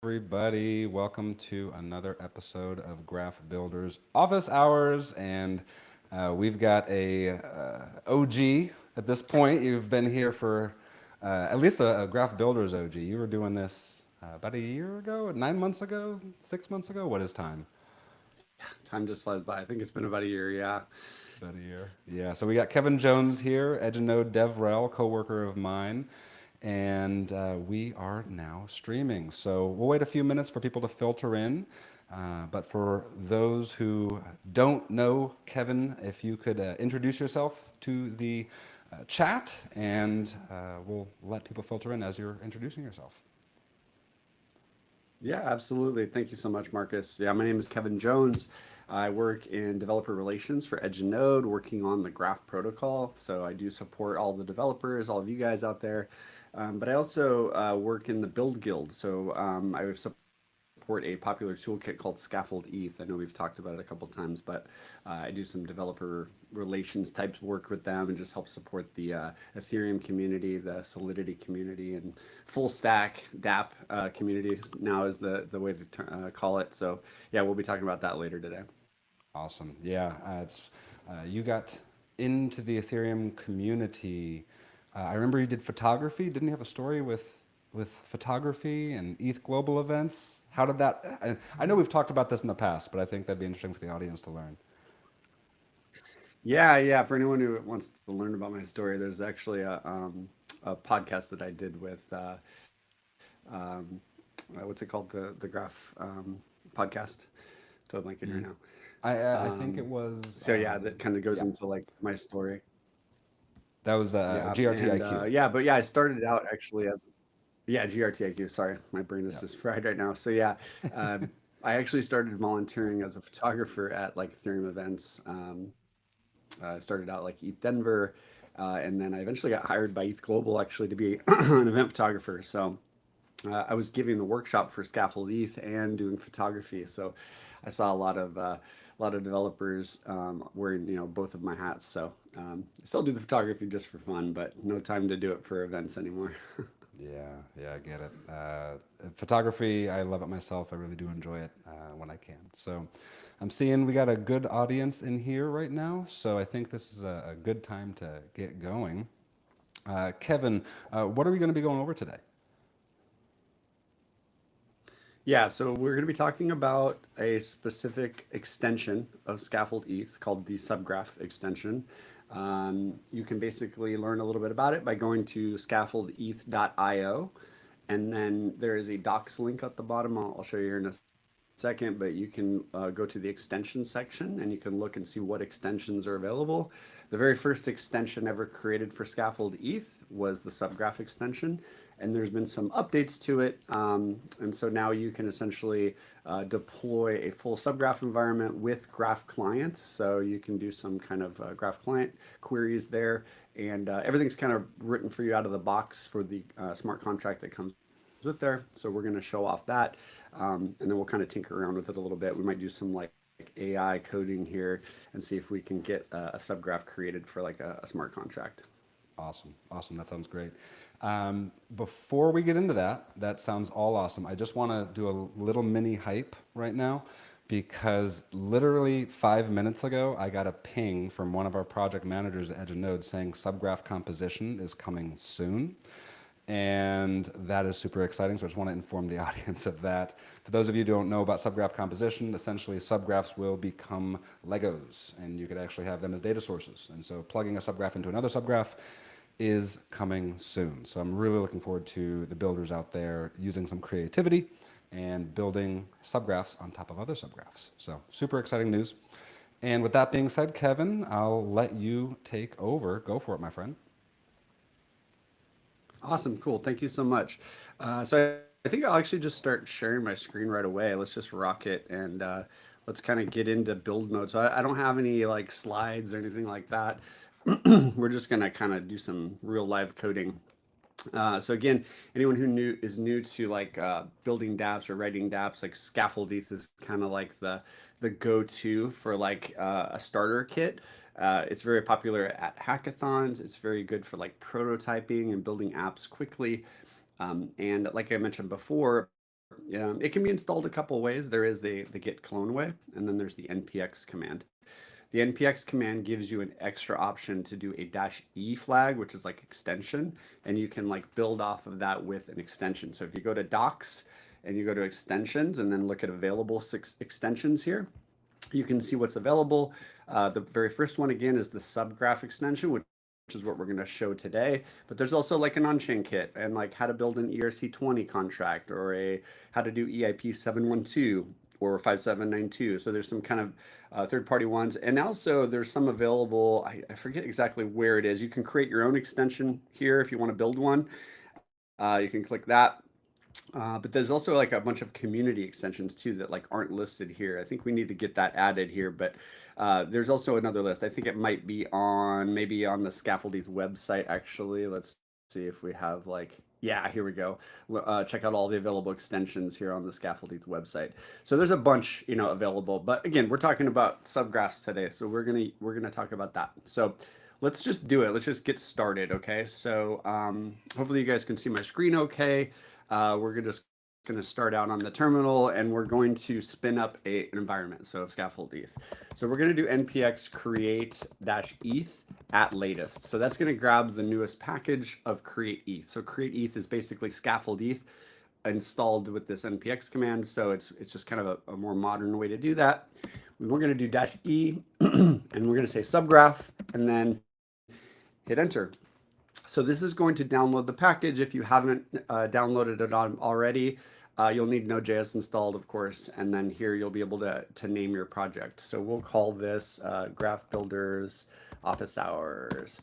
everybody. Welcome to another episode of Graph Builders Office Hours. And we've got a OG at this point. You've been here for at least a Graph Builders OG. You were doing this about a year ago, 9 months ago, 6 months ago. What is time? Time just flies by. I think it's been about a year. Yeah. About a year. Yeah. So we got Kevin Jones here, Edge and Node DevRel, coworker of mine. And we are now streaming. So we'll wait a few minutes for people to filter in. But for those who don't know Kevin, if you could introduce yourself to the chat, and we'll let people filter in as you're introducing yourself. Yeah, absolutely. Thank you so much, Marcus. Yeah, my name is Kevin Jones. I work in developer relations for Edge and Node, working on the Graph protocol. So I do support all the developers, all of you guys out there. But I also work in the Build Guild. So I support a popular toolkit called ScaffoldETH. I know we've talked about it a couple times, but I do some developer relations type work with them and just help support the Ethereum community, the Solidity community, and full stack DApp community now is the way to call it. So yeah, we'll be talking about that later today. Awesome. Yeah, it's you got into the Ethereum community. I remember you did photography. Didn't you have a story with photography and ETH global events? How did that? I know we've talked about this in the past, but I think that'd be interesting for the audience to learn. Yeah, yeah. For anyone who wants to learn about my story, there's actually a podcast that I did with um, what's it called, the Graph podcast. Totally blanking right Mm. now. I think it was So yeah, that kind of goes yeah, into like my story. that was Yeah, and GRTIQ. yeah, but yeah, I started out actually as yeah, GRTIQ. Sorry, my brain is Yeah. just fried right now. So yeah, um, I actually started volunteering as a photographer at like Ethereum events. Started out like ETH Denver, and then I eventually got hired by ETH Global actually to be an event photographer. So I was giving the workshop for ScaffoldETH and doing photography. So I saw a lot of developers wearing both of my hats. So I still do the photography just for fun, but no time to do it for events anymore. Yeah, yeah, I get it. Photography, I love it myself. I really do enjoy it when I can. So I'm seeing we got a good audience in here right now. So I think this is a good time to get going. Kevin, what are we going to be going over today? Yeah, so we're going to be talking about a specific extension of Scaffold ETH called the Subgraph extension. You can basically learn a little bit about it by going to scaffoldeth.io. And then there is a docs link at the bottom. I'll show you here in a second, but you can go to the extension section and you can look and see what extensions are available. The very first extension ever created for Scaffold ETH was the Subgraph extension, and there's been some updates to it. And so now you can essentially deploy a full Subgraph environment with Graph clients. So you can do some kind of Graph client queries there, and everything's kind of written for you out of the box for the smart contract that comes with there. So we're going to show off that, and then we'll kind of tinker around with it a little bit. We might do some like AI coding here and see if we can get a subgraph created for like a smart contract. Awesome, awesome. That sounds great. Before we get into that, that sounds all awesome. I just want to do a little mini hype right now because literally 5 minutes ago, I got a ping from one of our project managers at Edge and Node saying subgraph composition is coming soon. And that is super exciting. So I just want to inform the audience of that. For those of you who don't know about subgraph composition, essentially subgraphs will become Legos, and you could actually have them as data sources. And so plugging a subgraph into another subgraph is coming soon. So I'm really looking forward to the builders out there using some creativity and building subgraphs on top of other subgraphs. So super exciting news. And with that being said, Kevin, I'll let you take over. Go for it, my friend. Awesome, cool. Thank you so much. So I think I'll actually just start sharing my screen right away. Let's just rock it and let's kind of get into build mode. So I don't have any like slides or anything like that. We're just gonna kind of do some real live coding. So again, anyone who is new to like building dApps or writing dApps, like ScaffoldETH is kind of like the go-to for like a starter kit. It's very popular at hackathons. It's very good for like prototyping and building apps quickly. And like I mentioned before, It can be installed a couple ways. There is the git clone way, and then there's the npx command. The npx command gives you an extra option to do a -e flag, which is like extension, and you can like build off of that with an extension. So if you go to docs and you go to extensions and then look at available extensions here, you can see what's available. The very first one again is the Subgraph extension, which is what we're going to show today. But there's also like an on-chain kit and like how to build an ERC20 contract, or a how to do EIP 712 or 5792. So there's some kind of third-party ones. And also there's some available, I forget exactly where it is. You can create your own extension here if you want to build one. You can click that. But there's also like a bunch of community extensions too that like aren't listed here. I think we need to get that added here, but there's also another list. I think it might be on maybe on the ScaffoldETH website actually. Let's see if we have like, yeah, here we go. Check out all the available extensions here on the ScaffoldETH website. So there's a bunch, you know, available. But again, we're talking about subgraphs today, so we're gonna talk about that. So let's just do it. Let's just get started, okay? So hopefully you guys can see my screen okay. We're just going to start out on the terminal, and we're going to spin up an environment, so ScaffoldETH. So we're going to do npx create-eth at latest. So that's going to grab the newest package of create-eth. So create-eth is basically ScaffoldETH installed with this npx command. So it's just kind of a more modern way to do that. We're going to do -e, and we're going to say subgraph, and then hit enter. So this is going to download the package. If you haven't downloaded it already, you'll need Node.js installed, of course, and then here you'll be able to name your project. So we'll call this Graph Builders Office Hours.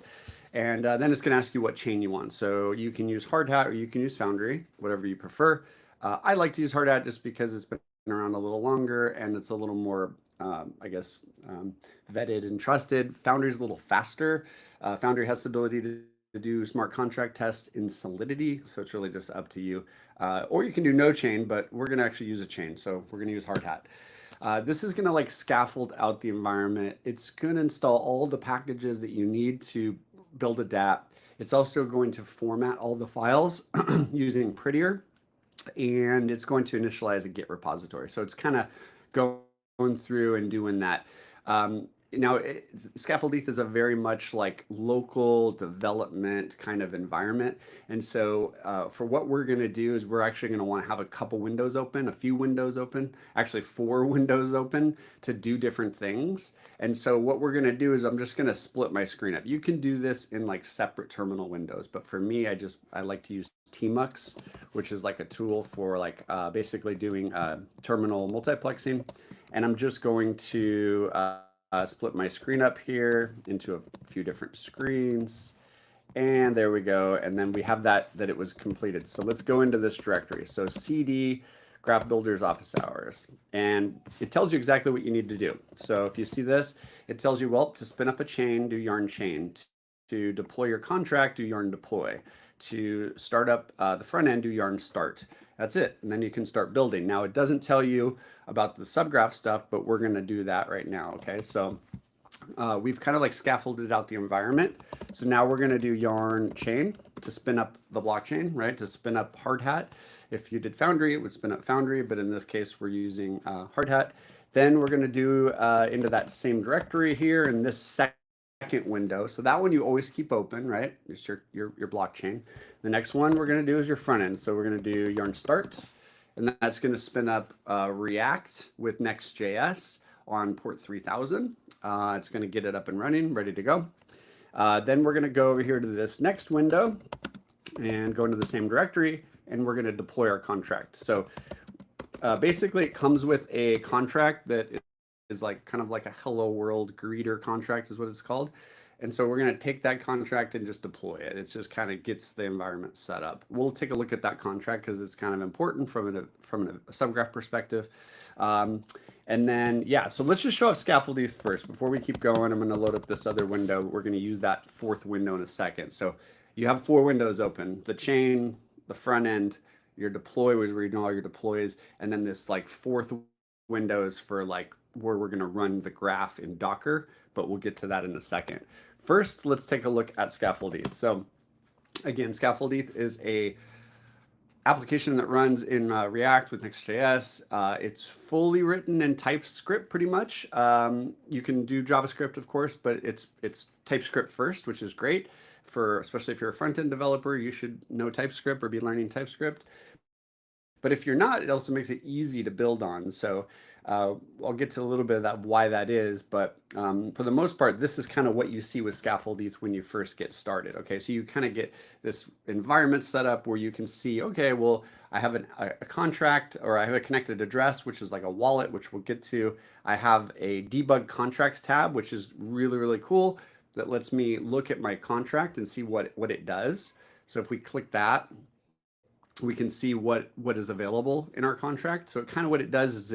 And then it's going to ask you what chain you want. So you can use Hardhat or you can use Foundry, whatever you prefer. I like to use Hardhat just because it's been around a little longer and it's a little more, I guess, vetted and trusted. Foundry is a little faster. Foundry has the ability to do smart contract tests in Solidity, so it's really just up to you. Or you can do no chain, but we're going to actually use a chain, so we're going to use Hardhat. This is going to like scaffold out the environment. It's going to install all the packages that you need to build a dApp. It's also going to format all the files using Prettier, and it's going to initialize a Git repository. So it's kind of going through and doing that. Now, ScaffoldETH is a very much like local development kind of environment. And so for what we're going to do is we're actually going to want to have a couple windows open, a few windows open, actually 4 windows open to do different things. And so what we're going to do is I'm just going to split my screen up. You can do this in like separate terminal windows. But for me, I like to use tmux, which is like a tool for like basically doing terminal multiplexing. And I'm just going to split my screen up here into a few different screens, and there we go. And then we have that it was completed. So let's go into this directory. So cd Graph Builders Office Hours, and it tells you exactly what you need to do. So if you see this, it tells you, well, to spin up a chain, do yarn chain. To deploy your contract, do yarn deploy. To start up the front end, do yarn start. That's it. And then you can start building. Now, it doesn't tell you about the subgraph stuff, but we're going to do that right now. Okay, so we've kind of like scaffolded out the environment. So now we're going to do yarn chain to spin up the blockchain, right? To spin up Hardhat. If you did Foundry, it would spin up Foundry, but in this case, we're using Hardhat. Then we're going to do into that same directory here in this second window. So that one you always keep open, right? It's your blockchain. The next one we're going to do is your front end. So we're going to do yarn start, and that's going to spin up React with Next.js on port 3000. It's going to get it up and running, ready to go. Then we're going to go over here to this next window and go into the same directory, and we're going to deploy our contract. So basically it comes with a contract that is like kind of like a hello world greeter contract is what it's called. And so we're going to take that contract and just deploy it. It just kind of gets the environment set up. We'll take a look at that contract because it's kind of important from a subgraph perspective. And then, yeah, so let's just show off ScaffoldETH first. Before we keep going, I'm going to load up this other window. We're going to use that 4th window in a second. So you have 4 windows open: the chain, the front end, your deploy, where you're doing all your deploys, and then this like 4th windows for like where we're going to run the graph in Docker, but we'll get to that in a second. First, let's take a look at ScaffoldETH. So again, ScaffoldETH is a application that runs in React with Next.js. It's fully written in TypeScript pretty much. You can do JavaScript, of course, but it's TypeScript first, which is great for, especially if you're a front-end developer, you should know TypeScript or be learning TypeScript. But if you're not, it also makes it easy to build on. So I'll get to a little bit of that, why that is. But for the most part, this is kind of what you see with ScaffoldETH when you first get started. Okay, so you kind of get this environment set up where you can see, okay, well, I have a contract, or I have a connected address, which is like a wallet, which we'll get to. I have a debug contracts tab, which is really, really cool. That lets me look at my contract and see what it does. So if we click that, we can see what is available in our contract. So kind of what it does is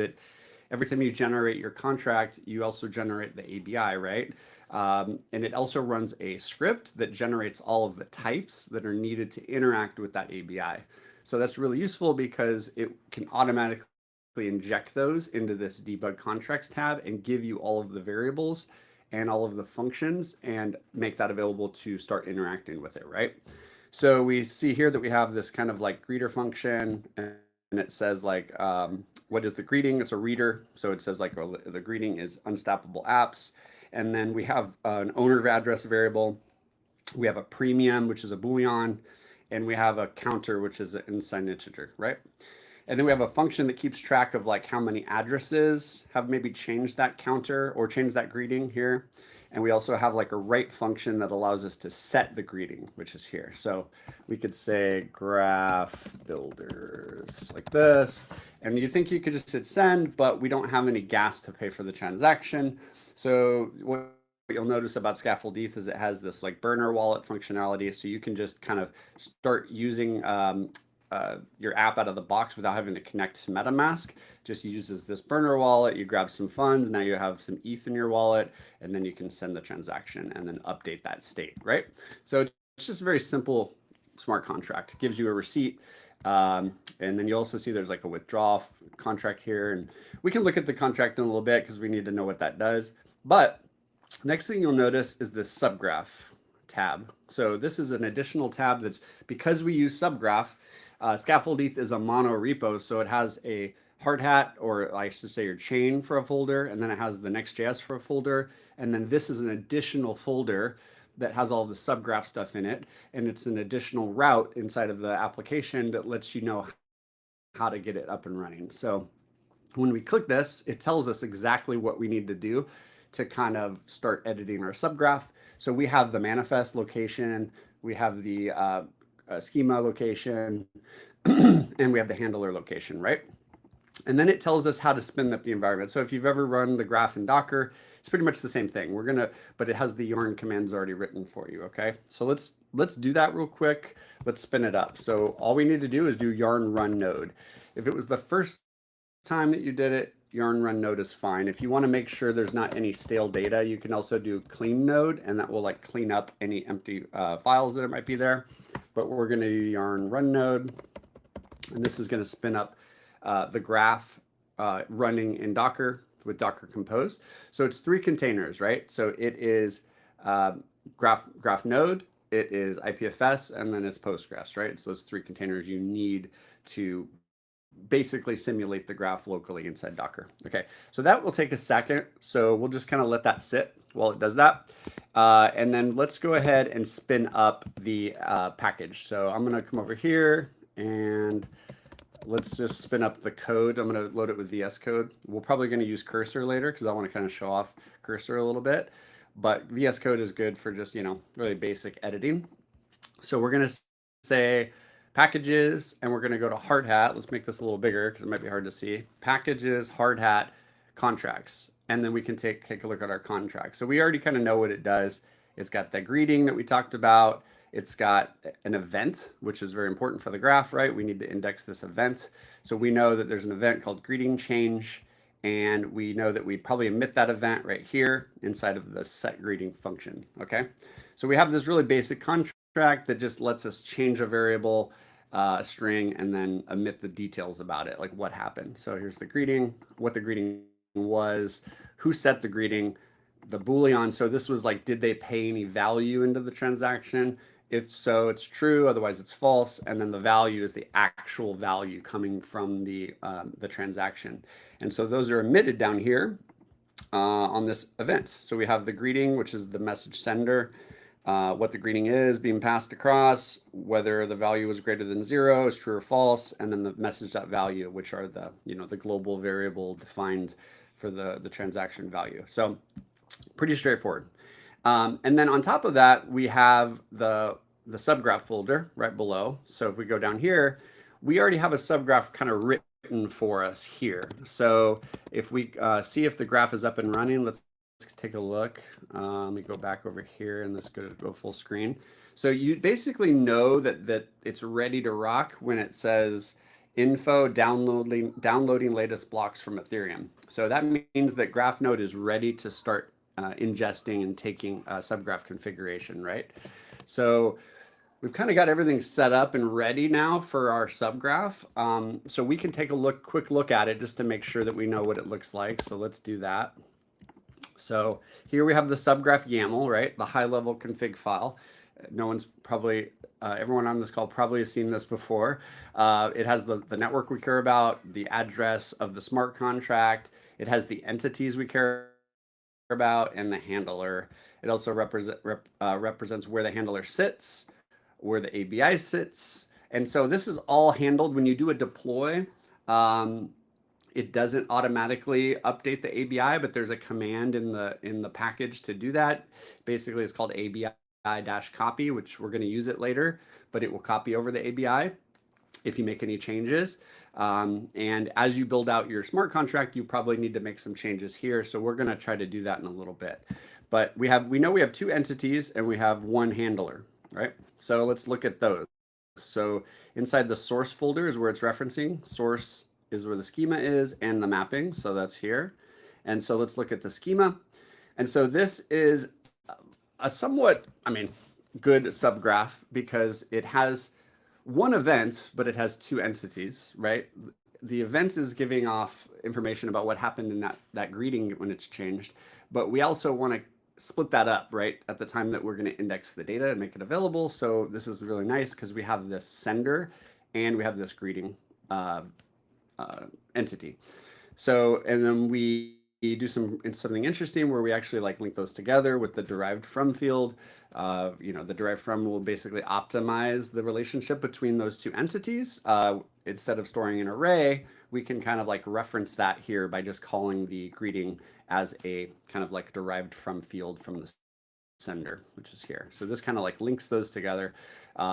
every time you generate your contract, you also generate the ABI, right? And it also runs a script that generates all of the types that are needed to interact with that ABI. So that's really useful because it can automatically inject those into this debug contracts tab and give you all of the variables and all of the functions and make that available to start interacting with it, right? So we see here that we have this kind of like greeter function, and it says like, what is the greeting? It's a reader. So it says like, well, the greeting is unstoppable apps. And then we have an owner address variable. We have a premium, which is a Boolean, and we have a counter, which is an unsigned integer, right? And then we have a function that keeps track of like how many addresses have maybe changed that counter or changed that greeting here. And we also have like a write function that allows us to set the greeting, which is here. So we could say graph builders like this. And you think you could just hit send, but we don't have any gas to pay for the transaction. So what you'll notice about ScaffoldETH is it has this like burner wallet functionality. So you can just kind of start using your app out of the box without having to connect to MetaMask. Just uses this burner wallet. You grab some funds. Now you have some ETH in your wallet, and then you can send the transaction and then update that state, right? So it's just a very simple smart contract. It gives you a receipt. And then you also see there's like a withdrawal contract here. And we can look at the contract in a little bit because we need to know what that does. But next thing you'll notice is this Subgraph tab. So this is an additional tab that's, because we use Subgraph, ScaffoldETH is a mono repo, so it has a hard hat, or I should say your chain for a folder, and then it has the Next.js for a folder, and then this is an additional folder that has all the Subgraph stuff in it, and it's an additional route inside of the application that lets you know how to get it up and running. So when we click this, it tells us exactly what we need to do to kind of start editing our Subgraph. So we have the manifest location, we have the schema location, and we have the handler location, right? And then it tells us how to spin up the environment. So if you've ever run the graph in Docker, it's pretty much the same thing. But it has the yarn commands already written for you, okay? So let's do that real quick. Let's spin it up. So all we need to do is do yarn run node. If it was the first time that you did it, yarn run node is fine. If you want to make sure there's not any stale data, you can also do clean node, and that will like clean up any empty files that it might be there. But we're going to do yarn run node, and this is going to spin up the graph running in Docker with Docker Compose. So it's 3 containers, right? So it is graph node, it is IPFS, and then it's Postgres, right? So those 3 containers you need to basically simulate the graph locally inside Docker. Okay, so that will take a second. So we'll just kind of let that sit while it does that. And then let's go ahead and spin up the package. So I'm going to come over here and let's just spin up the code. I'm going to load it with VS Code. We're probably going to use Cursor later because I want to kind of show off Cursor a little bit. But VS Code is good for just, really basic editing. So we're going to say packages, and we're going to go to hard hat. Let's make this a little bigger because it might be hard to see. Packages, hard hat, contracts. And then we can take a look at our contract. So we already kind of know what it does. It's got the greeting that we talked about. It's got an event, which is very important for the graph, right? We need to index this event. So we know that there's an event called greeting change, and we know that we probably emit that event right here inside of the set greeting function, okay? So we have this really basic contract that just lets us change a variable string and then emit the details about it, like what happened. So here's the greeting, what the greeting was, who set the greeting, the Boolean. So this was like, did they pay any value into the transaction? If so, it's true, otherwise it's false. And then the value is the actual value coming from the transaction. And so those are emitted down here on this event. So we have the greeting, which is the message sender, what the greeting is being passed across, whether the value is greater than 0 is true or false, and then the message.value, which are the, the global variable defined for the transaction value. So pretty straightforward. And then on top of that, we have the subgraph folder right below. So if we go down here, we already have a subgraph kind of written for us here. So if we see if the graph is up and running, let's take a look. Let me go back over here and let's go full screen. So you basically know that it's ready to rock when it says info downloading latest blocks from Ethereum. So that means that GraphNode is ready to start ingesting and taking subgraph configuration, right? So we've kind of got everything set up and ready now for our subgraph. So we can take a quick look at it just to make sure that we know what it looks like. So let's do that. So here we have the subgraph YAML, right? The high level config file. No one's probably, everyone on this call probably has seen this before. It has the network we care about, the address of the smart contract. It has the entities we care about and the handler. It also represents where the handler sits, where the ABI sits. And so this is all handled when you do a deploy. It doesn't automatically update the ABI, but there's a command in the package to do that. Basically, it's called ABI-copy, which we're going to use it later, but it will copy over the ABI if you make any changes. And as you build out your smart contract, you probably need to make some changes here. So we're going to try to do that in a little bit. But we know we have 2 entities and we have 1 handler, right? So let's look at those. So inside the source folder is where it's referencing. Source is where the schema is and the mapping. So that's here. And so let's look at the schema. And so this is a somewhat, good subgraph because it has 1 event, but it has 2 entities, right? The event is giving off information about what happened in that greeting when it's changed, but we also want to split that up, right, at the time that we're going to index the data and make it available. So this is really nice because we have this sender and we have this greeting entity. So, and then we do something interesting where we actually link those together with the derived from field. The derived from will basically optimize the relationship between those 2 entities. Instead of storing an array, we can kind of reference that here by just calling the greeting as a kind of derived from field from the sender, which is here. So this kind of links those together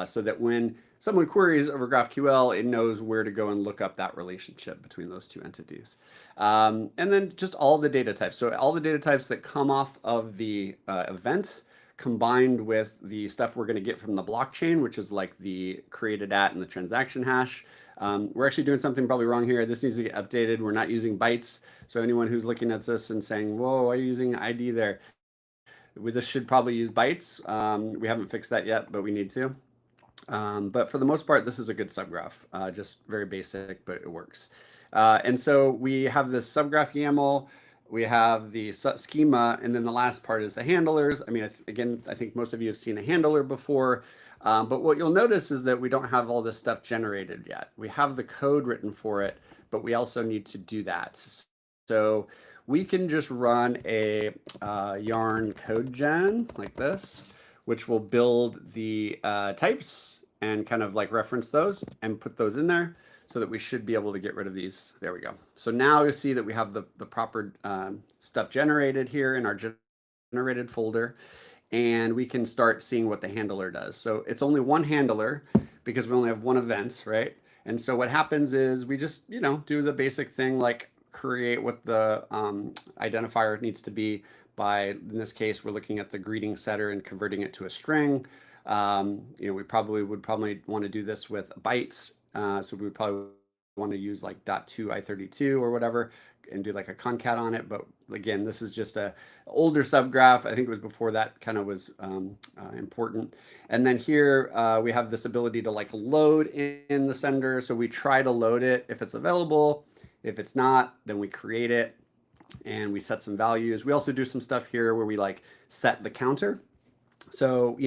so that when someone queries over GraphQL, it knows where to go and look up that relationship between those 2 entities. And then just all the data types. So all the data types that come off of the events combined with the stuff we're going to get from the blockchain, which is the created at and the transaction hash. We're actually doing something probably wrong here. This needs to get updated. We're not using bytes. So anyone who's looking at this and saying, whoa, why are you using ID there? This should probably use bytes. We haven't fixed that yet, but we need to. But for the most part, this is a good subgraph, just very basic, but it works. And so we have this subgraph YAML, we have the schema, and then the last part is the handlers. Again, I think most of you have seen a handler before, but what you'll notice is that we don't have all this stuff generated yet. We have the code written for it, but we also need to do that. So we can just run a yarn code gen like this, which will build the types and kind of reference those and put those in there so that we should be able to get rid of these. There we go. So now you see that we have the proper stuff generated here in our generated folder, and we can start seeing what the handler does. So it's only 1 handler because we only have 1 event, right? And so what happens is we just, do the basic thing create what the identifier needs to be by, in this case, we're looking at the greeting setter and converting it to a string. We would probably want to do this with bytes. So we would probably want to use .2 I32 or whatever and do a concat on it. But again, this is just a older subgraph. I think it was before that kind of was important. And then here we have this ability to load in the sender. So we try to load it if it's available. If it's not, then we create it and we set some values. We also do some stuff here where we set the counter. So,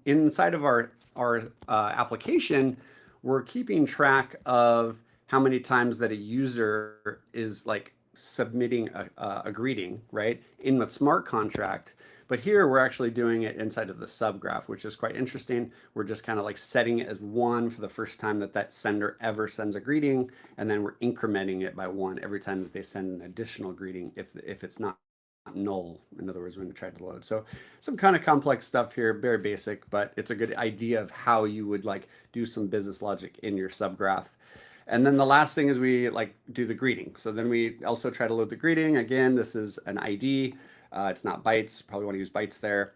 inside of our our application, we're keeping track of how many times that a user is like submitting a greeting, right, in the smart contract. But here we're actually doing it inside of the subgraph, which is quite interesting. We're just kind of like setting it as 1 for the first time that that sender ever sends a greeting, and then we're incrementing it by 1 every time that they send an additional greeting if it's not null, in other words, when you try to load. So some kind of complex stuff here, very basic, but it's a good idea of how you would like do some business logic in your subgraph. And then the last thing is we like do the greeting. So then we also try to load the greeting. Again, this is an ID. It's not bytes. Probably want to use bytes there.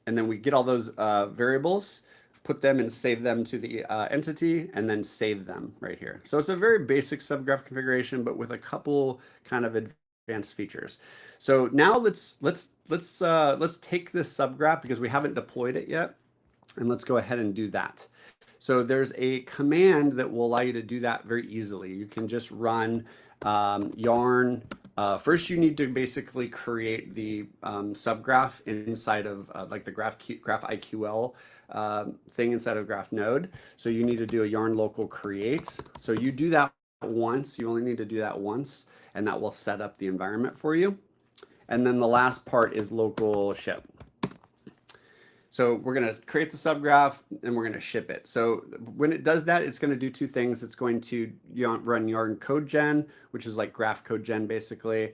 And then we get all those variables, put them and save them to the entity, and then save them right here. So it's a very basic subgraph configuration, but with a couple kind of advanced features. So now let's take this subgraph because we haven't deployed it yet, and let's go ahead and do that. So there's a command that will allow you to do that very easily. You can just run yarn. First, you need to basically create the subgraph inside of like the graph IQL thing inside of graph node. So you need to do a yarn local create. So you do that once. You only need to do that once, and that will set up the environment for you. And then the last part is local ship. So we're going to create the subgraph and we're going to ship it. So when it does that, it's going to do 2 things. It's going to run yarn code gen, which is like graph code gen basically.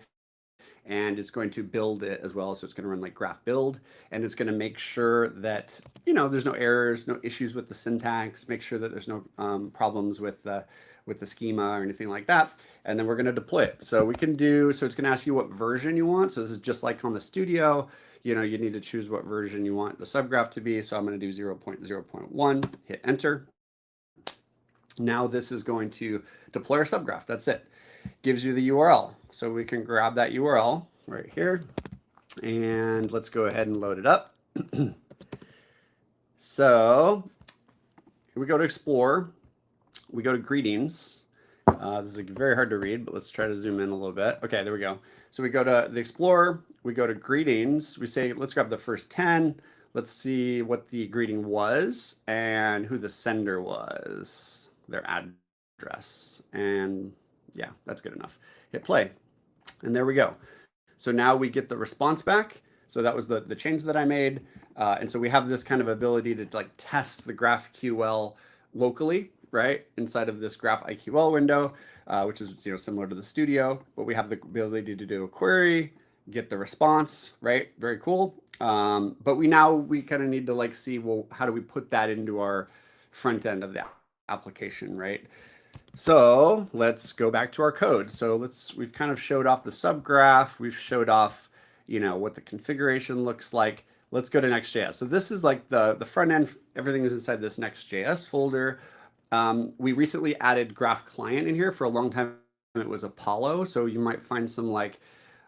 And it's going to build it as well. So it's going to run like graph build, and it's going to make sure that, there's no errors, no issues with the syntax, make sure that there's no problems with the schema or anything like that. And then we're going to deploy it. So it's going to ask you what version you want. So this is just like on the Studio. You need to choose what version you want the subgraph to be. So I'm going to do 0.0.1, hit enter. Now this is going to deploy our subgraph. That's it. Gives you the URL. So we can grab that URL right here, and let's go ahead and load it up. So here we go to Explore. We go to Greetings. This is very hard to read, but let's try to zoom in a little bit. Okay, there we go. So we go to the Explorer, we go to Greetings, we say, let's grab the first 10. Let's see what the greeting was and who the sender was, their address. And yeah, that's good enough. Hit play. And there we go. So now we get the response back. So that was the change that I made. And so we have this kind of ability to like test the GraphQL locally, right, inside of this graph IQL window, which is similar to the Studio, but we have the ability to do a query, get the response, right? Very cool. But we kind of need to like see, well, how do we put that into our front end of the application, right? So let's go back to our code. So we've kind of showed off the subgraph. We've showed off, what the configuration looks like. Let's go to Next.js. So this is like the front end. Everything is inside this Next.js folder. We recently added Graph Client in here. For a long time, it was Apollo. So you might find some like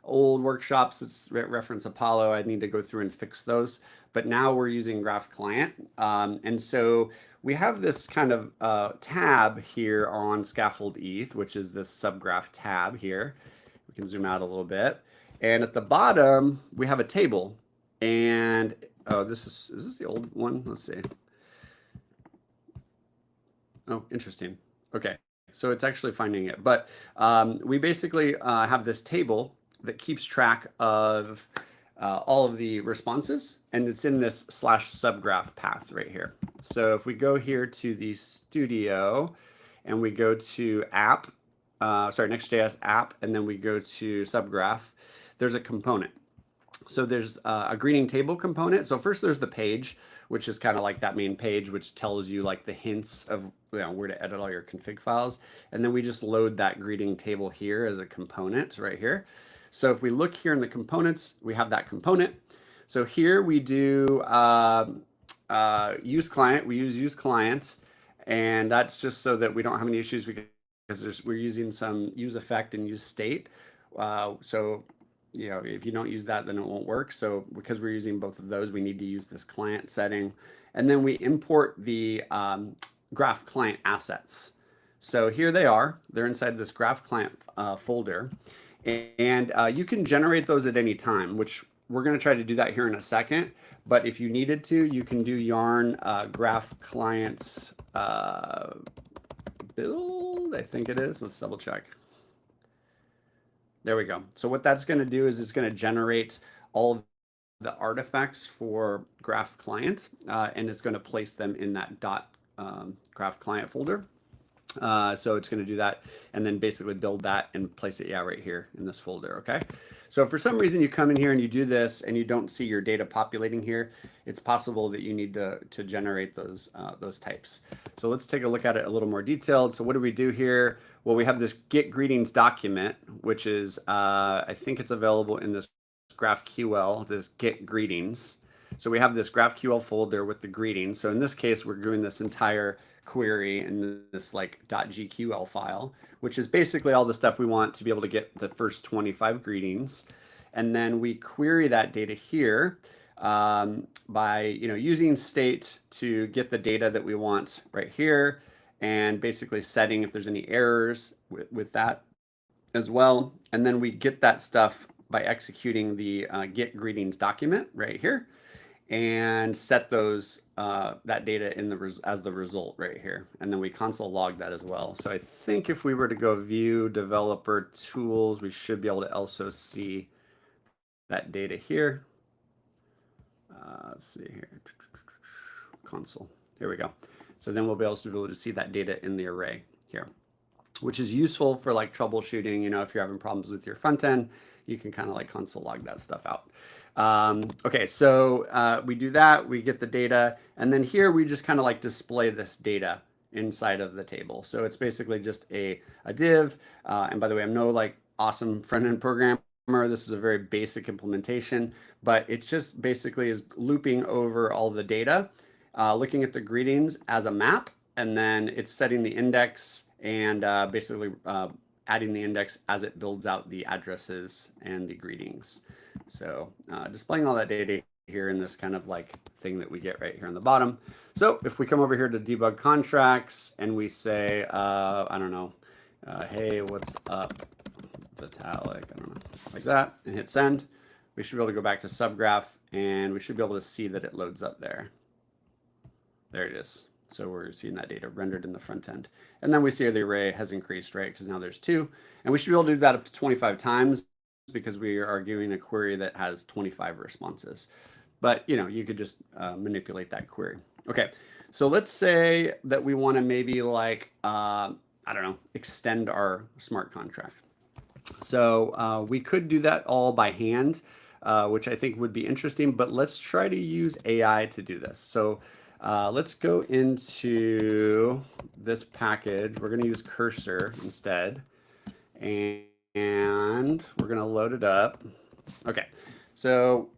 old workshops that reference Apollo. I need to go through and fix those. But now we're using Graph Client. And so we have this kind of tab here on ScaffoldETH, which is this subgraph tab here. We can zoom out a little bit. And at the bottom, we have a table. And is this the old one? Let's see. Oh, interesting. Okay, so it's actually finding it. But we basically have this table that keeps track of all of the responses, and it's in this /subgraph path right here. So if we go here to the Studio and we go to app, Next.js app, and then we go to subgraph, there's a component. So there's a greeting table component. So first there's the page, which is kind of like that main page, which tells you like the hints of where to edit all your config files. And then we just load that greeting table here as a component right here. So if we look here in the components, we have that component. So here we do use client. We use client, and that's just so that we don't have any issues because we're using some use effect and use state. So if you don't use that, then it won't work. So because we're using both of those, we need to use this client setting. And then we import the graph client assets. So here they are. They're inside this graph client folder. And you can generate those at any time, which we're going to try to do that here in a second. But if you needed to, you can do yarn graph clients build, I think it is. Let's double check. There we go. So what that's going to do is it's going to generate all of the artifacts for graph client, and it's going to place them in that graph client folder. So it's going to do that and then basically build that and place it, right here in this folder. Okay. So if for some reason you come in here and you do this and you don't see your data populating here, it's possible that you need to generate those types. So let's take a look at it a little more detailed. So what do we do here? Well, we have this get greetings document, which is, I think it's available in this GraphQL, this get greetings. So we have this GraphQL folder with the greetings. So in this case, we're doing this entire query in this like .gql file, which is basically all the stuff we want to be able to get the first 25 greetings. And then we query that data here by using state to get the data that we want right here, and basically setting if there's any errors with that as well. And then we get that stuff by executing the get greetings document right here, and set those that data in as the result right here. And then we console log that as well. So I think if we were to go view developer tools, we should be able to also see that data here. Let's see here, console, here we go. So then we'll be able to see that data in the array here, which is useful for like troubleshooting. If you're having problems with your front end, you can kind of like console log that stuff out. Okay, so we do that, we get the data, and then here we just kind of like display this data inside of the table. So it's basically just a div. And by the way, I'm no like awesome front-end programmer. This is a very basic implementation, but it's just basically is looping over all the data, looking at the greetings as a map, and then it's setting the index and basically adding the index as it builds out the addresses and the greetings. So displaying all that data here in this kind of like thing that we get right here on the bottom. So if we come over here to debug contracts and we say, I don't know, hey, what's up, Vitalik, I don't know, like that, and hit send, we should be able to go back to Subgraph and we should be able to see that it loads up there. There it is. So we're seeing that data rendered in the front end. And then we see the array has increased, right? Because now there's 2. And we should be able to do that up to 25 times because we are arguing a query that has 25 responses. But you could just manipulate that query. Okay, so let's say that we want to maybe like, I don't know, extend our smart contract. So we could do that all by hand, which I think would be interesting, but let's try to use AI to do this. So let's go into this package. We're going to use cursor instead, and we're going to load it up. Okay, so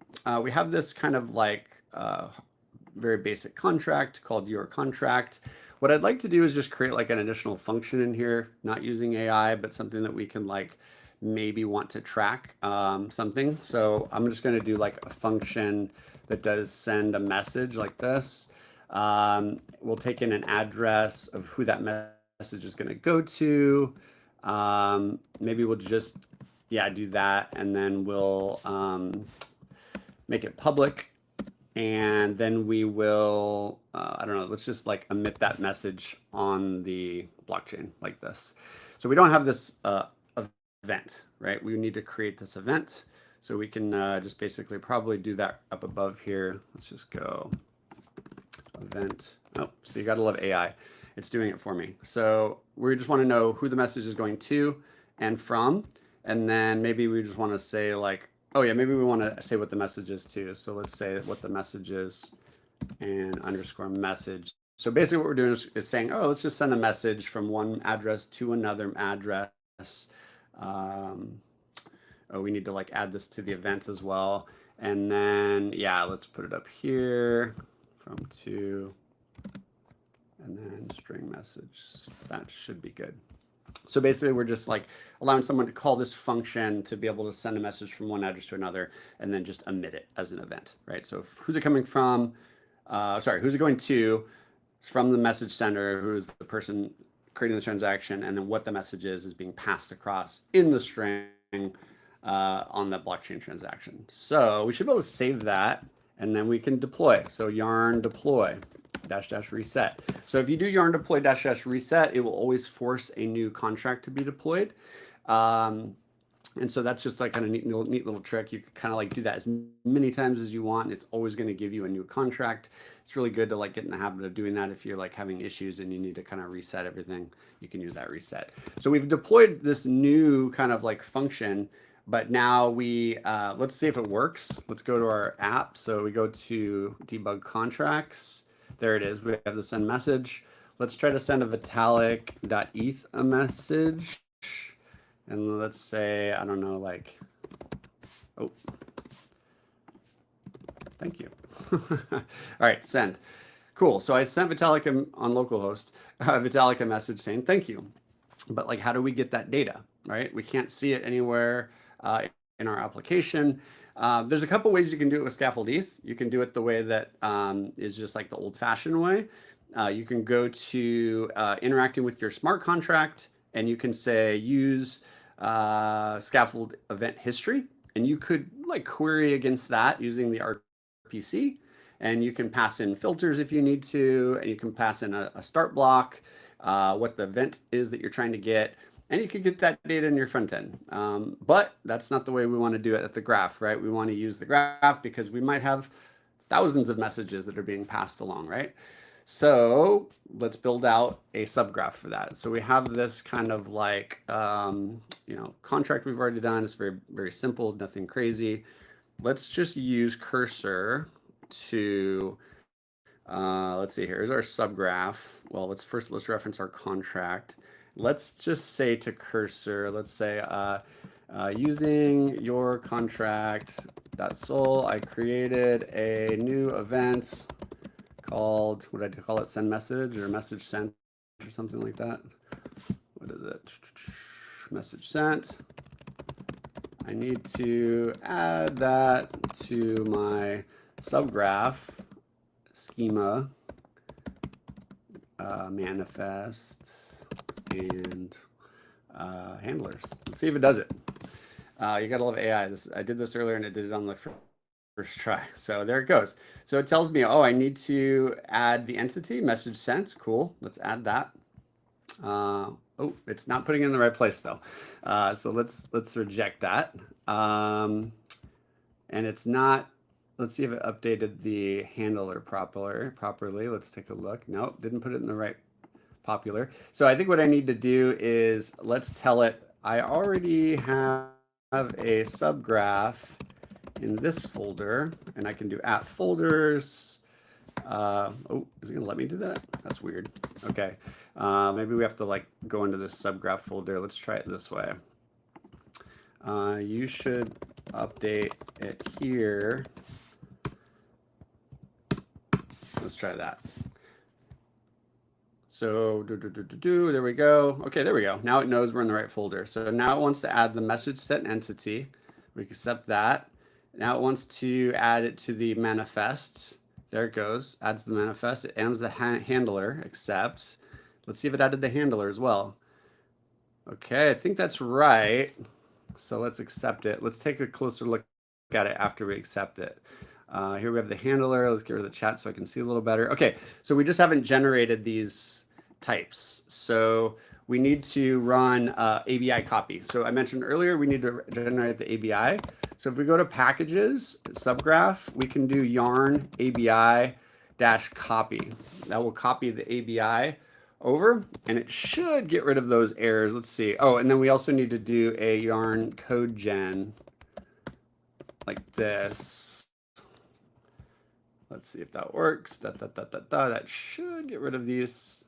we have this kind of like very basic contract called your contract. What I'd like to do is just create like an additional function in here, not using AI, but something that we can like maybe want to track something. So I'm just going to do like a function that does send a message like this. We'll take in an address of who that message is going to go to. Maybe we'll just, do that. And then we'll make it public. And then we will, I don't know, let's just like emit that message on the blockchain like this. So we don't have this event, right? We need to create this event. So we can just basically probably do that up above here. Let's just go event. Oh, so you got to love AI. It's doing it for me. So we just want to know who the message is going to and from. And then maybe we just want to say like, oh yeah, maybe we want to say what the message is too. So let's say what the message is and underscore message. So basically what we're doing is saying, oh, let's just send a message from one address to another address. Oh, we need to like add this to the event as well. And then, let's put it up here from to, and then string message. That should be good. So basically we're just like allowing someone to call this function to be able to send a message from one address to another and then just emit it as an event, right? So who's it coming from? Who's it going to? It's from the message sender, who is the person creating the transaction, and then what the message is being passed across in the string on the blockchain transaction. So we should be able to save that, and then we can deploy. So yarn deploy -- reset. So if you do yarn deploy -- reset, it will always force a new contract to be deployed. And so that's just like kind of neat little trick. You can kind of like do that as many times as you want. It's always going to give you a new contract. It's really good to like get in the habit of doing that. If you're like having issues and you need to kind of reset everything, you can use that reset. So we've deployed this new kind of like function, but now let's see if it works. Let's go to our app. So we go to debug contracts. There it is. We have the send message. Let's try to send a Vitalik.eth a message. And let's say, I don't know, like, oh, thank you. All right, send. Cool. So I sent Vitalik on localhost, Vitalik a message saying thank you. But like, how do we get that data, right? We can't see it anywhere in our application. There's a couple ways you can do it with ScaffoldETH. You can do it the way that is just like the old-fashioned way. You can go to interacting with your smart contract, and you can say use scaffold event history, and you could like query against that using the RPC, and you can pass in filters if you need to, and you can pass in a start block, what the event is that you're trying to get, and you can get that data in your front end. But that's not the way we want to do it at the graph, right? We want to use the graph because we might have thousands of messages that are being passed along, right? So let's build out a subgraph for that. So we have this kind of like, contract we've already done. It's very, very simple, nothing crazy. Let's just use cursor to, let's see, here's our subgraph. Well, let's reference our contract. Let's just say to cursor, let's say, using your contract.sol, I created a new event called, what did I call it, send message or message sent or something like that. What is it? Message sent. I need to add that to my subgraph schema manifest and handlers. Let's see if it does it. You gotta love AI. I did this earlier and it did it on the first try. So there it goes. So it tells me, oh, I need to add the entity message sent. Cool. Let's add that. Oh, it's not putting it in the right place though. So let's reject that. And it's not. Let's see if it updated the handler properly. Let's take a look. Nope, didn't put it in the right popular. So I think what I need to do is let's tell it I already have a subgraph in this folder, and I can do app folders. Oh, is it gonna let me do that? That's weird. Okay, maybe we have to like go into this subgraph folder. Let's try it this way. You should update it here. Let's try that. So there we go. Okay, there we go. Now it knows we're in the right folder. So now it wants to add the message sent entity. We accept that. Now it wants to add it to the manifest. There it goes. Adds the manifest. It adds the handler. Accept. Let's see if it added the handler as well. Okay, I think that's right. So let's accept it. Let's take a closer look at it after we accept it. Here we have the handler. Let's get rid of the chat so I can see a little better. Okay, so we just haven't generated these types. So we need to run ABI copy. So I mentioned earlier we need to generate the ABI. So if we go to packages, subgraph, we can do yarn ABI -copy. That will copy the ABI over, and it should get rid of those errors. Let's see. Oh, and then we also need to do a yarn code gen like this. Let's see if that works. That should get rid of these.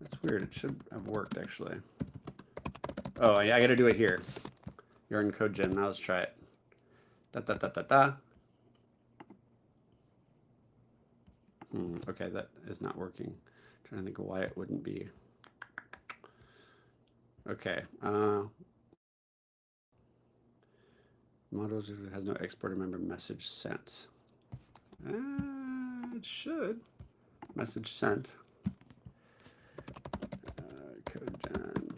That's weird. It should have worked actually. Oh, I got to do it here. Yarn code gen. Now let's try it. Okay, that is not working. I'm trying to think of why it wouldn't be. Okay. Models has no export remember message sent. It should. message sent. Code gen.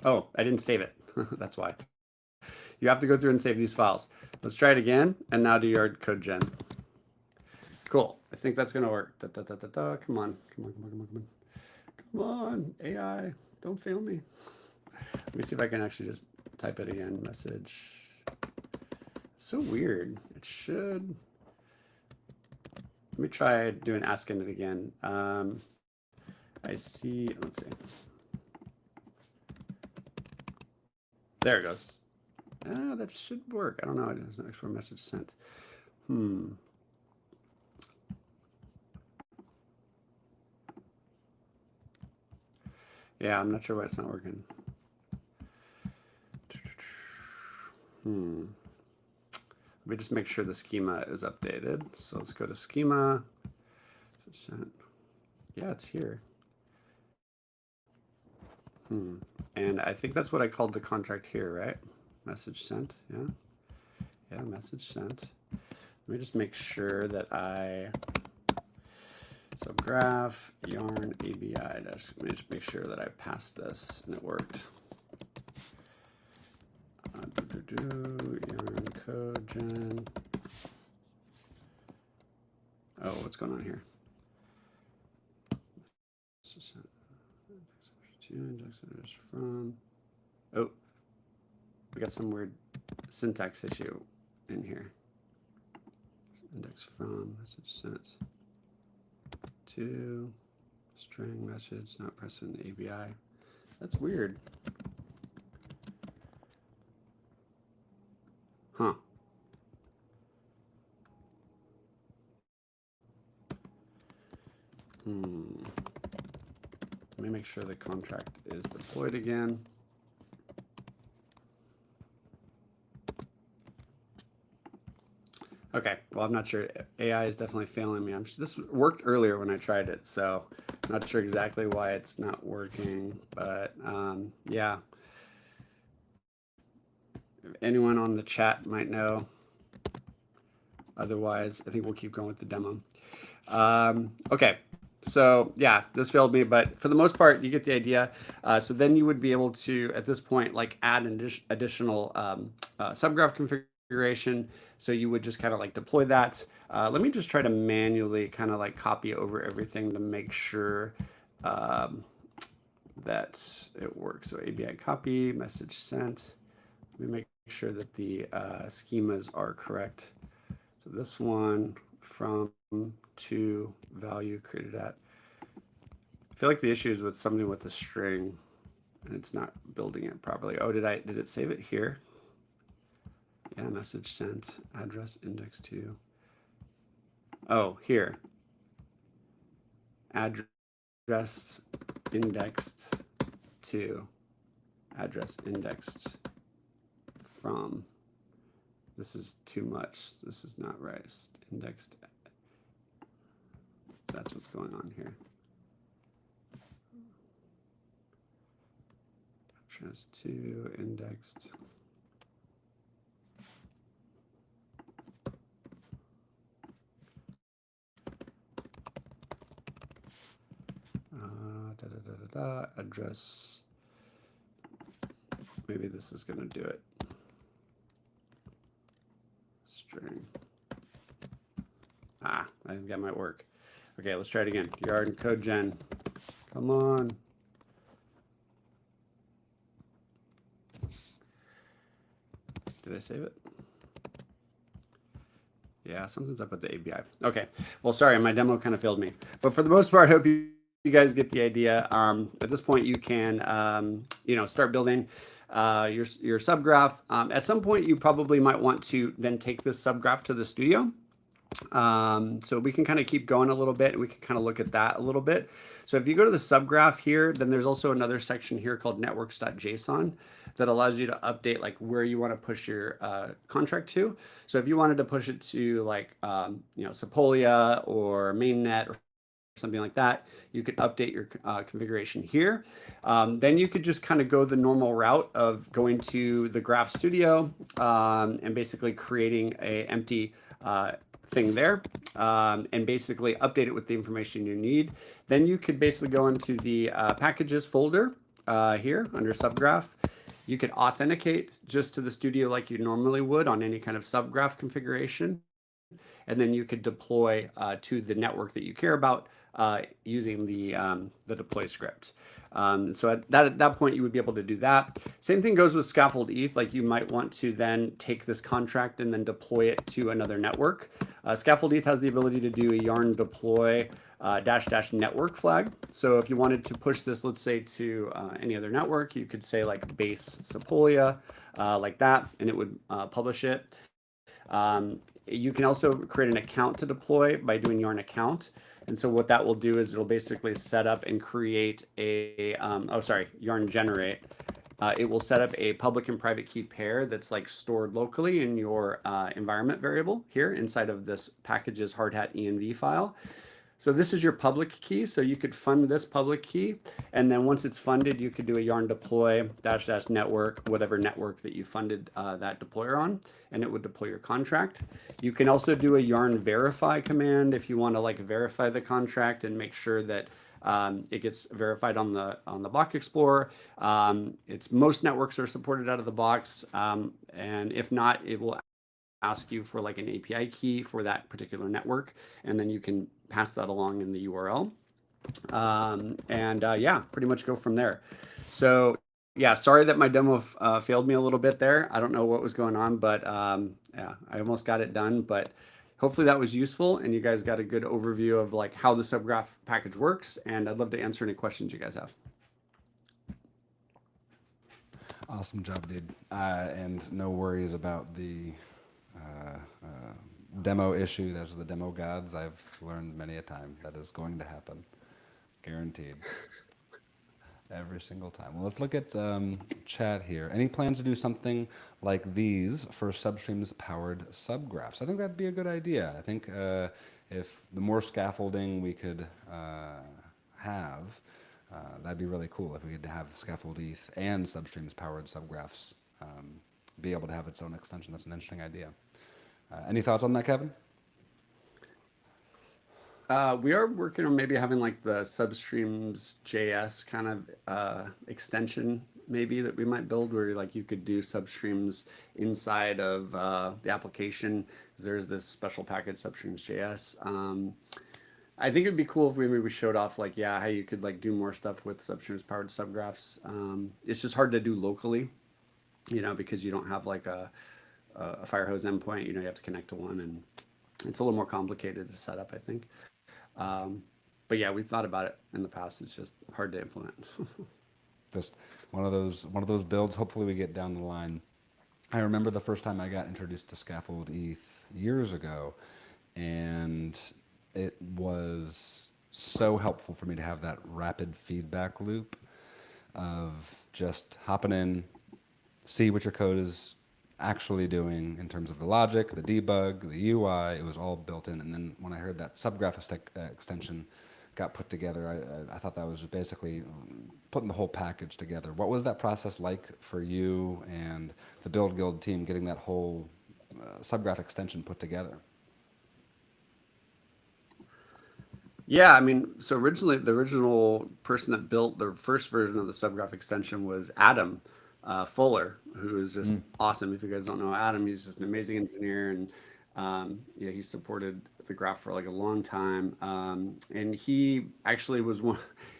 Oh, I didn't save it. That's why. You have to go through and save these files. Let's try it again, and now do your code gen. Cool. I think that's going to work. Da, da, da, da, da. Come on. Come on, come on, come on, come on. Come on, AI. Don't fail me. Let me see if I can actually just type it again. Message. It's so weird. It should. Let me try doing asking it again. I see. Let's see. There it goes. That should work. I don't know. There's no extra message sent. Yeah, I'm not sure why it's not working. Let me just make sure the schema is updated. So let's go to schema. Yeah, it's here. And I think that's what I called the contract here, right? Message sent, yeah. Yeah, message sent. Let me just make sure that I subgraph yarn ABI. Let me just make sure that I passed this and it worked. Yarn code gen. Oh, what's going on here? From. Oh, we got some weird syntax issue in here. Index from message sent to string message not pressing the ABI. That's weird. Huh. Let me make sure the contract is deployed again. Okay, well, I'm not sure. AI is definitely failing me. This worked earlier when I tried it, so I'm not sure exactly why it's not working, but yeah. If anyone on the chat might know. Otherwise, I think we'll keep going with the demo. Okay, so yeah, this failed me, but for the most part, you get the idea. So then you would be able to, at this point, like add an additional subgraph configuration. So you would just kind of like deploy that. Let me just try to manually kind of like copy over everything to make sure that it works. So ABI copy, message sent. Let me make sure that the schemas are correct. So this one from to value created at. I feel like the issue is with something with the string and it's not building it properly. Oh, did it save it here? Yeah, message sent, address index to. Oh, here. Address indexed to, address indexed from. This is too much. This is not right. Indexed. That's what's going on here. Address to indexed. Address. Maybe this is going to do it. String. I think that might work. Okay, let's try it again. Yarn code gen. Come on. Did I save it? Yeah, something's up with the ABI. Okay, well, sorry, my demo kind of failed me. But for the most part, I hope you guys get the idea. At this point, you can, start building your subgraph. At some point, you probably might want to then take this subgraph to the studio. So we can kind of keep going a little bit and we can kind of look at that a little bit. So if you go to the subgraph here, then there's also another section here called networks.json that allows you to update like where you want to push your contract to. So if you wanted to push it to like, Sepolia or mainnet or something like that, you could update your configuration here. Then you could just kind of go the normal route of going to the Graph Studio and basically creating a empty thing there and basically update it with the information you need. Then you could basically go into the packages folder here under Subgraph. You could authenticate just to the studio like you normally would on any kind of Subgraph configuration. And then you could deploy to the network that you care about using the deploy script. So at that point, you would be able to do that. Same thing goes with ScaffoldETH. Like you might want to then take this contract and then deploy it to another network. ScaffoldETH has the ability to do a yarn deploy -- network flag. So if you wanted to push this, let's say to any other network, you could say like base Sepolia like that, and it would publish it. You can also create an account to deploy by doing yarn account. And so what that will do is it'll basically set up and create a, yarn generate. It will set up a public and private key pair that's like stored locally in your environment variable here inside of this packages hardhat env file. So this is your public key. So you could fund this public key. And then once it's funded, you could do a yarn deploy -- network, whatever network that you funded that deployer on, and it would deploy your contract. You can also do a yarn verify command if you want to like verify the contract and make sure that it gets verified on the block explorer. Most networks are supported out of the box. And if not, it will ask you for like an API key for that particular network, and then you can pass that along in the URL. Yeah, pretty much go from there. So yeah, sorry that my demo failed me a little bit there. I don't know what was going on, but yeah, I almost got it done. But hopefully that was useful, and you guys got a good overview of like how the Subgraph package works. And I'd love to answer any questions you guys have. Awesome job, dude. And no worries about the demo issue. Those are the demo gods. I've learned many a time that is going to happen. Guaranteed. Every single time. Well, let's look at chat here. Any plans to do something like these for Substream's powered subgraphs? I think that'd be a good idea. I think if the more scaffolding we could have, that'd be really cool if we could have ScaffoldETH and Substream's powered subgraphs be able to have its own extension. That's an interesting idea. Any thoughts on that, Kevin? We are working on maybe having like the Substreams JS kind of extension maybe that we might build where like you could do substreams inside of the application. There's this special package Substreams JS. I think it'd be cool if maybe we showed off like, yeah, how you could like do more stuff with Substreams powered subgraphs. It's just hard to do locally, because you don't have like a Firehose endpoint. You have to connect to one, and it's a little more complicated to set up, I think. But yeah, we've thought about it in the past. It's just hard to implement. Just one of those builds. Hopefully we get down the line. I remember the first time I got introduced to ScaffoldETH years ago, and it was so helpful for me to have that rapid feedback loop of just hopping in, see what your code is actually doing in terms of the logic, the debug, the UI. It was all built in. And then when I heard that Subgraph extension got put together, I thought that was basically putting the whole package together. What was that process like for you and the Build Guild team getting that whole Subgraph extension put together? Yeah, I mean, so originally the original person that built the first version of the Subgraph extension was Adam Fuller, who is just awesome. If you guys don't know Adam, he's just an amazing engineer, and yeah, he supported the graph for like a long time. And he actually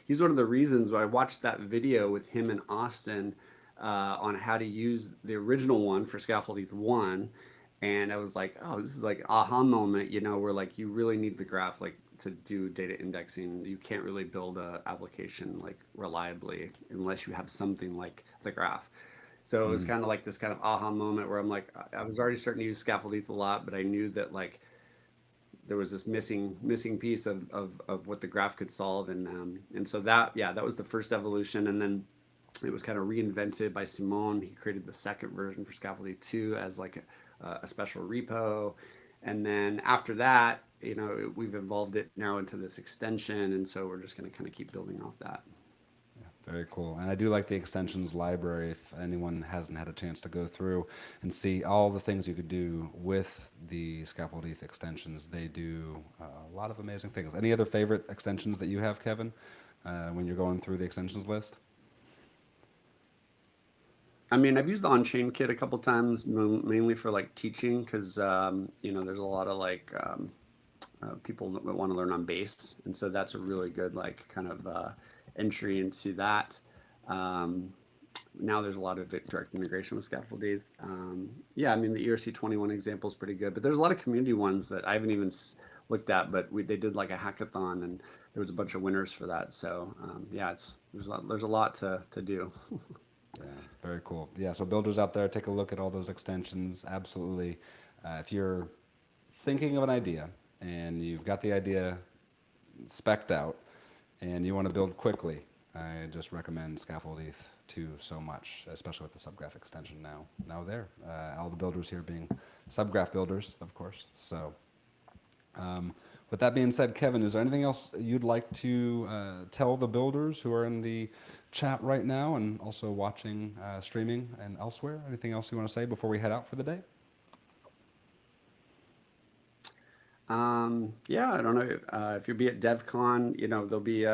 he's one of the reasons why I watched that video with him and Austin on how to use the original one for ScaffoldETH 1. And I was like, oh, this is like an aha moment, where like you really need the graph like to do data indexing. You can't really build an application like reliably unless you have something like the graph. So it was kind of like this kind of aha moment where I'm like, I was already starting to use ScaffoldETH a lot, but I knew that like there was this missing piece of what the graph could solve. And so that was the first evolution. And then it was kind of reinvented by Simon. He created the second version for ScaffoldETH 2 as like a special repo. And then after that, we've evolved it now into this extension, and so we're just going to kind of keep building off that. Very cool. And I do like the extensions library if anyone hasn't had a chance to go through and see all the things you could do with the ScaffoldETH extensions. They do a lot of amazing things. Any other favorite extensions that you have, Kevin, when you're going through the extensions list? I mean, I've used the on-chain kit a couple times, mainly for like teaching, because there's a lot of like people that want to learn on base, and so that's a really good like kind of entry into that. Um, Now there's a lot of direct integration with ScaffoldETH. Yeah, I mean the ERC 21 example is pretty good, but there's a lot of community ones that I haven't even looked at. But they did like a hackathon, and there was a bunch of winners for that. So yeah, there's a lot to do. Yeah, very cool. Yeah, so builders out there, take a look at all those extensions. Absolutely. If you're thinking of an idea and you've got the idea specced out and you want to build quickly, I just recommend ScaffoldETH 2 so much, especially with the Subgraph extension now there. All the builders here being Subgraph builders, of course. So with that being said, Kevin, is there anything else you'd like to tell the builders who are in the chat right now and also watching streaming and elsewhere? Anything else you want to say before we head out for the day? Yeah, I don't know if you'll be at DevCon, there'll be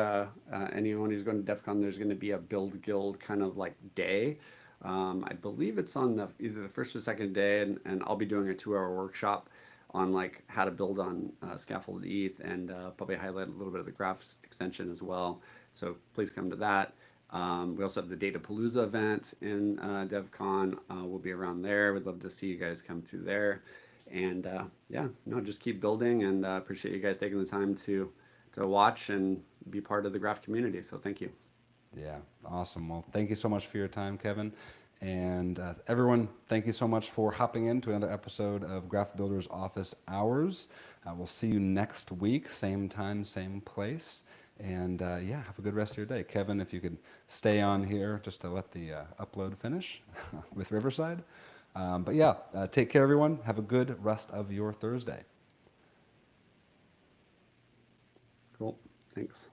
anyone who's going to DevCon, there's going to be a build guild kind of like day. I believe it's on either the first or second day, and I'll be doing a 2-hour workshop on like how to build on ScaffoldETH, and probably highlight a little bit of the graphs extension as well. So please come to that. We also have the Datapalooza event in DevCon. We'll be around there. We'd love to see you guys come through there. And yeah, no, just keep building, and appreciate you guys taking the time to watch and be part of the Graph community. So thank you. Yeah, awesome. Well, thank you so much for your time, Kevin. And everyone, thank you so much for hopping into another episode of Graph Builders Office Hours. We'll see you next week, same time, same place. And yeah, have a good rest of your day. Kevin, if you could stay on here just to let the upload finish with Riverside. But yeah, take care, everyone. Have a good rest of your Thursday. Cool. Thanks.